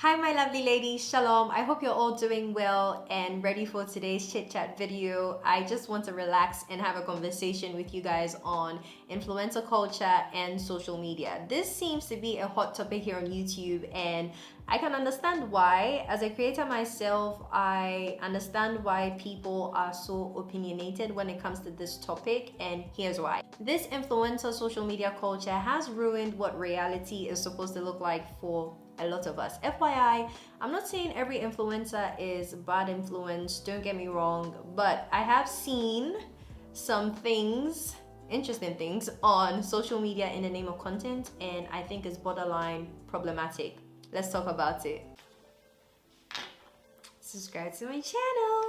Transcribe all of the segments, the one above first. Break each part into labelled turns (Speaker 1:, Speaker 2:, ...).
Speaker 1: Hi my lovely ladies, Shalom. I hope you're all doing well and ready for today's chit chat video. I just want to relax and have a conversation with you guys on influencer culture and social media. This seems to be a hot topic here on YouTube, and I can understand why. As a creator myself, I understand why people are so opinionated when it comes to this topic, and here's why. This influencer social media culture has ruined what reality is supposed to look like for a lot of us. FYI, I'm not saying every influencer is bad influence, don't get me wrong, but I have seen some things, interesting things on social media in the name of content, and I think it's borderline problematic. Let's talk about it. Subscribe to my channel.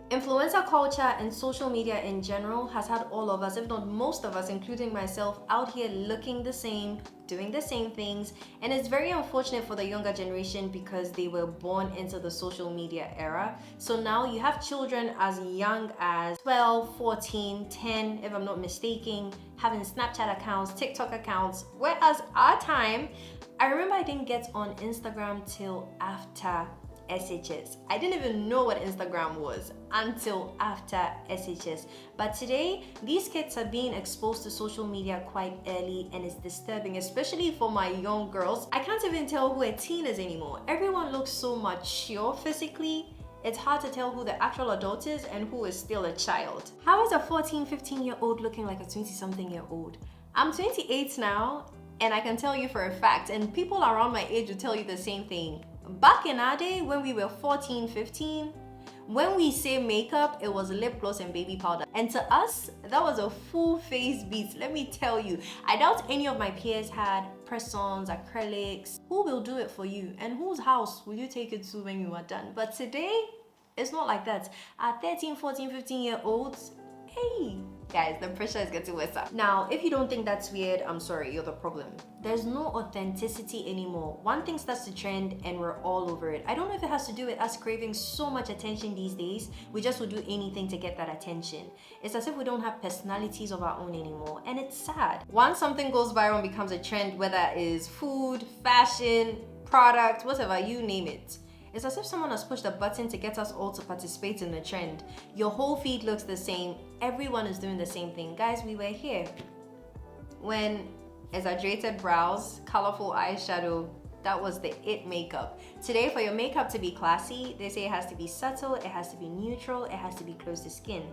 Speaker 1: Influencer culture and social media in general has had all of us, if not most of us, including myself, out here looking the same, doing the same things. And it's very unfortunate for the younger generation because they were born into the social media era. So now you have children as young as 12, 14, 10, if I'm not mistaken, having Snapchat accounts, TikTok accounts. Whereas our time, I remember I didn't get on Instagram till after SHS. I didn't even know what Instagram was until after SHS. But today, these kids are being exposed to social media quite early, and it's disturbing, especially for my young girls. I can't even tell who a teen is anymore. Everyone looks so mature physically. It's hard to tell who the actual adult is and who is still a child. How is a 14, 15-year-old looking like a 20-something-year-old? I'm 28 now, and I can tell you for a fact, and people around my age will tell you the same thing. Back in our day, when we were 14, 15, when we say makeup, it was lip gloss and baby powder. And to us, that was a full face beat. Let me tell you, I doubt any of my peers had press-ons, acrylics. Who will do it for you? And whose house will you take it to when you are done? But today, it's not like that. At 13, 14, 15-year-olds, hey, guys, the pressure is getting worse. Now, if you don't think that's weird, I'm sorry, you're the problem. There's no authenticity anymore. One thing starts to trend and we're all over it. I don't know if it has to do with us craving so much attention these days. We just would do anything to get that attention. It's as if we don't have personalities of our own anymore, and it's sad. Once something goes viral and becomes a trend, whether it is food, fashion, product, whatever, you name it, it's as if someone has pushed a button to get us all to participate in the trend. Your whole feed looks the same. Everyone is doing the same thing. Guys, we were here when exaggerated brows, colorful eyeshadow, that was the it makeup. Today, for your makeup to be classy, they say it has to be subtle, it has to be neutral, it has to be close to skin.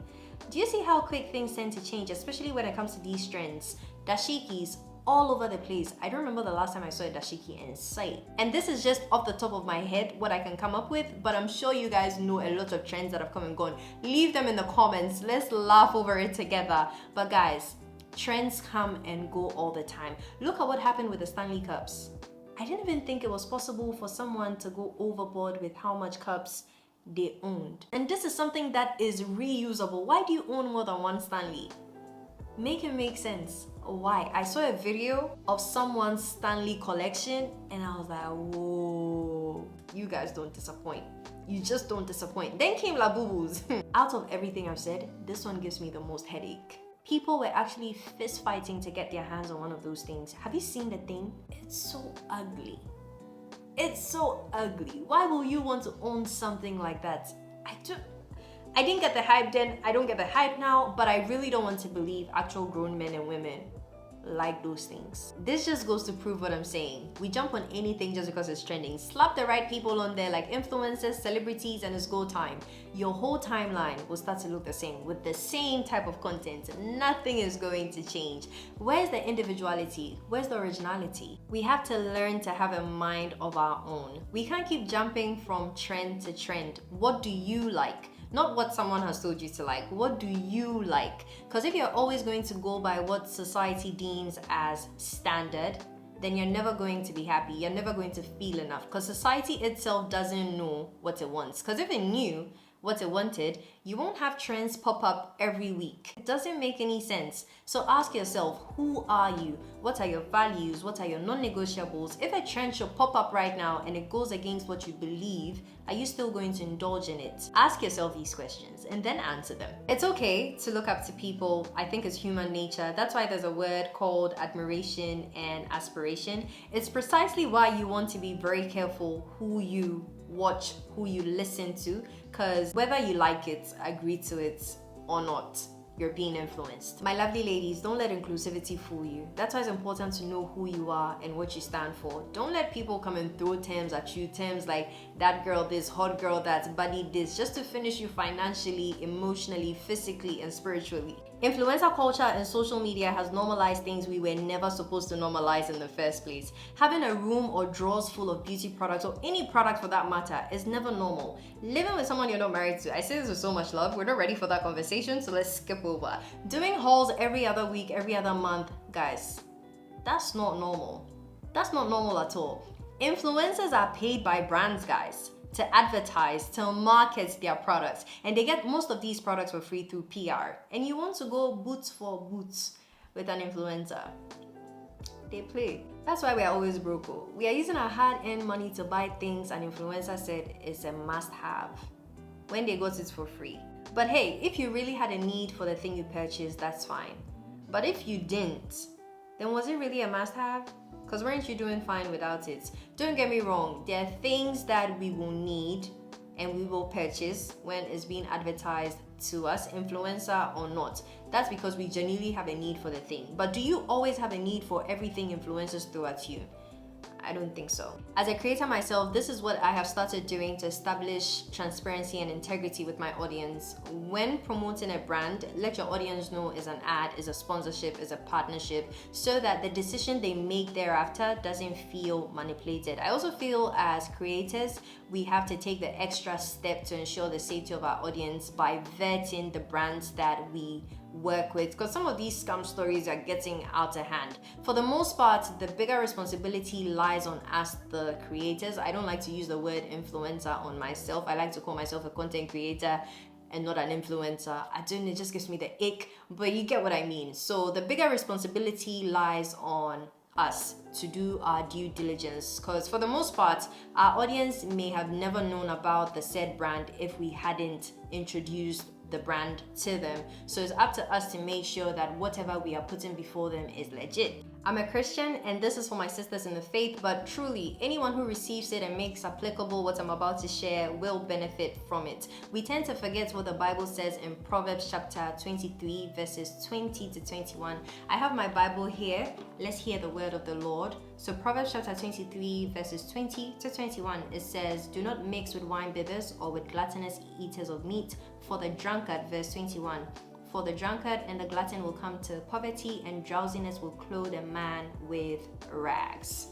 Speaker 1: Do you see how quick things tend to change, especially when it comes to these trends? Dashikis, all over the place. I don't remember the last time I saw a dashiki in sight. And this is just off the top of my head what I can come up with, but I'm sure you guys know a lot of trends that have come and gone. Leave them in the comments. Let's laugh over it together. But guys, trends come and go all the time. Look at what happened with the Stanley Cups. I didn't even think it was possible for someone to go overboard with how much cups they owned. And this is something that is reusable. Why do you own more than one Stanley? Make it make sense. Why? I saw a video of someone's Stanley collection and I was like, whoa, you guys don't disappoint. You just don't disappoint. Then came Labubus. Out of everything I've said, this one gives me the most headache. People were actually fist fighting to get their hands on one of those things. Have you seen the thing? It's so ugly. It's so ugly. Why will you want to own something like that? I didn't get the hype then, I don't get the hype now, but I really don't want to believe actual grown men and women like those things. This just goes to prove what I'm saying. We jump on anything just because it's trending. Slap the right people on there like influencers, celebrities, and it's go time. Your whole timeline will start to look the same with the same type of content. Nothing is going to change. Where's the individuality? Where's the originality? We have to learn to have a mind of our own. We can't keep jumping from trend to trend. What do you like? Not what someone has told you to like. What do you like? Because if you're always going to go by what society deems as standard, then you're never going to be happy. You're never going to feel enough because society itself doesn't know what it wants. Because if it knew what it wanted, you won't have trends pop up every week. It doesn't make any sense. So ask yourself, who are you? What are your values? What are your non-negotiables? If a trend should pop up right now and it goes against what you believe, are you still going to indulge in it? Ask yourself these questions and then answer them. It's okay to look up to people. I think it's human nature. That's why there's a word called admiration and aspiration. It's precisely why you want to be very careful who you watch, who you listen to, because whether you like it, agree to it or not, you're being influenced. My lovely ladies, don't let inclusivity fool you. That's why it's important to know who you are and what you stand for. Don't let people come and throw terms at you, terms like that girl this, hot girl that, buddy this, just to finish you financially, emotionally, physically, and spiritually. Influencer culture and social media has normalized things we were never supposed to normalize in the first place. Having a room or drawers full of beauty products, or any product for that matter, is never normal. Living with someone you're not married to, I say this with so much love, we're not ready for that conversation, so let's skip over. Doing hauls every other week, every other month, guys, that's not normal. That's not normal at all. Influencers are paid by brands, guys, to advertise, to market their products, and they get most of these products for free through PR. And you want to go boots for boots with an influencer? They play. That's why we are always broke. We are using our hard-earned money to buy things an influencer said is a must-have when they got it for free. But hey, if you really had a need for the thing you purchased, that's fine. But if you didn't, then was it really a must-have? Because weren't you doing fine without it? Don't get me wrong, there are things that we will need and we will purchase when it's being advertised to us, influencer or not. That's because we genuinely have a need for the thing. But do you always have a need for everything influencers throw at you? I don't think so. As a creator myself, this is what I have started doing to establish transparency and integrity with my audience. When promoting a brand, let your audience know is an ad, is a sponsorship, is a partnership, so that the decision they make thereafter doesn't feel manipulated. I also feel as creators, we have to take the extra step to ensure the safety of our audience by vetting the brands that we work with, because some of these scam stories are getting out of hand. For the most part, the bigger responsibility lies on us, the creators. I don't like to use the word influencer on myself. I like to call myself a content creator and not an influencer. I don't know, it just gives me the ick, but you get what I mean. So the bigger responsibility lies on us to do our due diligence, because for the most part, our audience may have never known about the said brand if we hadn't introduced the brand to them. So it's up to us to make sure that whatever we are putting before them is legit. I'm a Christian, and this is for my sisters in the faith, but truly, anyone who receives it and makes applicable what I'm about to share will benefit from it. We tend to forget what the Bible says in Proverbs chapter 23, verses 20 to 21. I have my Bible here. Let's hear the word of the Lord. So Proverbs chapter 23, verses 20 to 21, it says, "Do not mix with wine bibbers or with gluttonous eaters of meat, for the drunkard," verse 21, "for the drunkard and the glutton will come to poverty, and drowsiness will clothe a man with rags."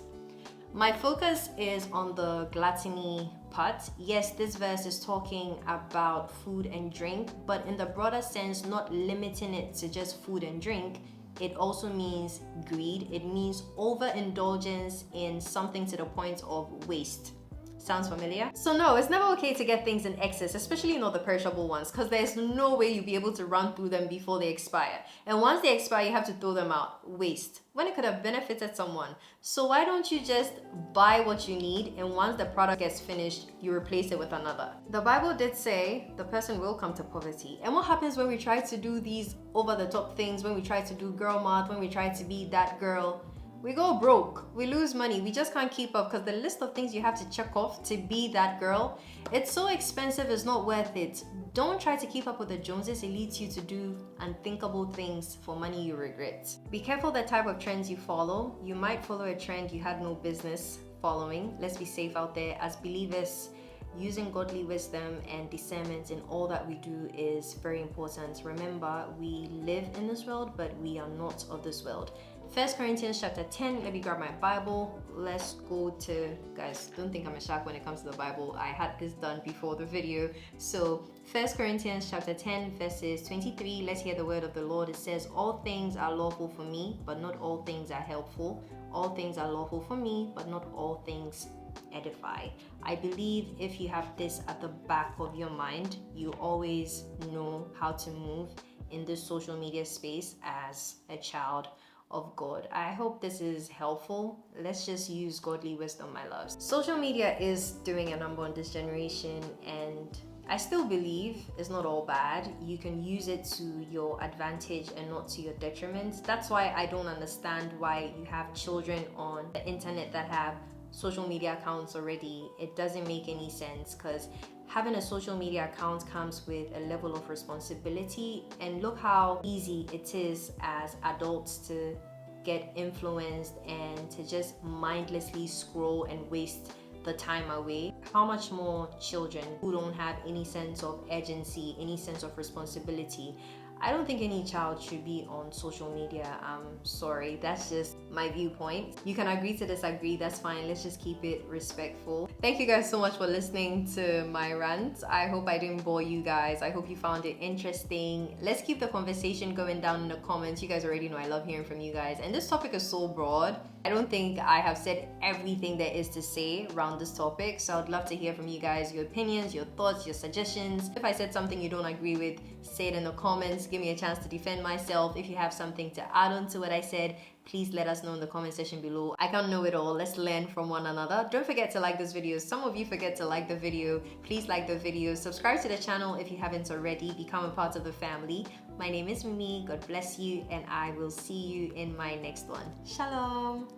Speaker 1: My focus is on the gluttony part. Yes, this verse is talking about food and drink, but in the broader sense, not limiting it to just food and drink. It also means greed. It means overindulgence in something to the point of waste. Sounds familiar? So no, it's never okay to get things in excess, especially not the perishable ones, because there's no way you'll be able to run through them before they expire. And once they expire, you have to throw them out. Waste. When it could have benefited someone. So why don't you just buy what you need, and once the product gets finished, you replace it with another? The Bible did say the person will come to poverty. And what happens when we try to do these over-the-top things, when we try to do girl math, when we try to be that girl? We go broke, we lose money, we just can't keep up, because the list of things you have to check off to be that girl, it's so expensive, it's not worth it. Don't try to keep up with the Joneses, it leads you to do unthinkable things for money you regret. Be careful the type of trends you follow. You might follow a trend you had no business following. Let's be safe out there. As believers, using godly wisdom and discernment in all that we do is very important. Remember, we live in this world, but we are not of this world. 1 Corinthians chapter 10, let me grab my Bible. Let's go to, guys, don't think I'm a shark when it comes to the Bible. I had this done before the video. So 1 Corinthians chapter 10, verses 23, let's hear the word of the Lord. It says, "All things are lawful for me, but not all things are helpful. all things are lawful for me, but not all things edify. I believe if you have this at the back of your mind, you always know how to move in this social media space as a child of God. I hope this is helpful. Let's just use godly wisdom, my loves. Social media is doing a number on this generation, and I still believe it's not all bad. You can use it to your advantage and not to your detriment. That's why I don't understand why you have children on the internet that have social media accounts already. It doesn't make any sense, because having a social media account comes with a level of responsibility, and look how easy it is as adults to get influenced and to just mindlessly scroll and waste the time away. How much more children who don't have any sense of agency, any sense of responsibility? I don't think any child should be on social media. I'm sorry, that's just my viewpoint. You can agree to disagree, that's fine. Let's just keep it respectful. Thank you guys so much for listening to my rant. I hope I didn't bore you guys. I hope you found it interesting. Let's keep the conversation going down in the comments. You guys already know I love hearing from you guys. And this topic is so broad. I don't think I have said everything there is to say around this topic. So I'd love to hear from you guys, your opinions, your thoughts, your suggestions. If I said something you don't agree with, say it in the comments. Give me a chance to defend myself. If you have something to add on to what I said, please let us know in the comment section below. I can't know it all. Let's learn from one another. Don't forget to like this video. Some of you forget to like the video. Please like the video. Subscribe to the channel if you haven't already. Become a part of the family. My name is Mimi. God bless you, and I will see you in my next one. Shalom.